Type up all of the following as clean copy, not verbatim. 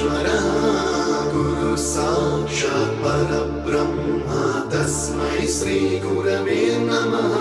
महेश्वरः गुरु साक्षात् परब्रह्म तस्मै श्री गुरवे नमः।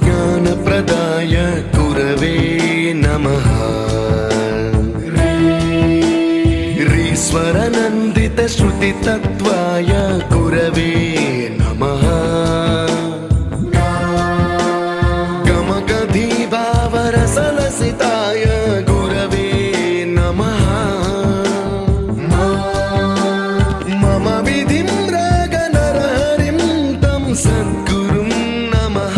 ज्ञानप्रदाय गुरवे नमः। रीश्वरनन्दित श्रुतितत्त्वाय गुरवे नमः। गमगधीभावरसलसिताय गुरवे नमः। मम विधिं रागनरहरिं तं सद्गुरुं नमः।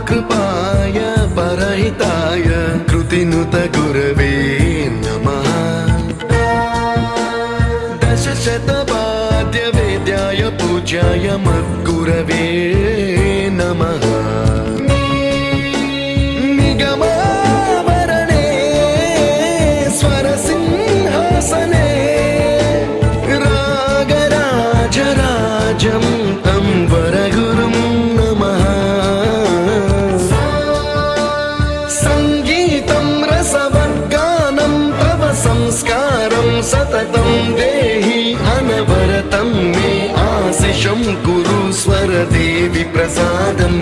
कृपाय परहिताय कृतिनुत गुरवे नमः। दशशतवाद्यवेद्याय पूज्याय मद्गुरवे नमः। निगमावरणे स्वरसिंहासने रागराजराजं तं वरगुरुं नमः। संस्कारं सततं देहि अनवरतं मे आशिषं कुरु स्वरदेवि प्रसादं।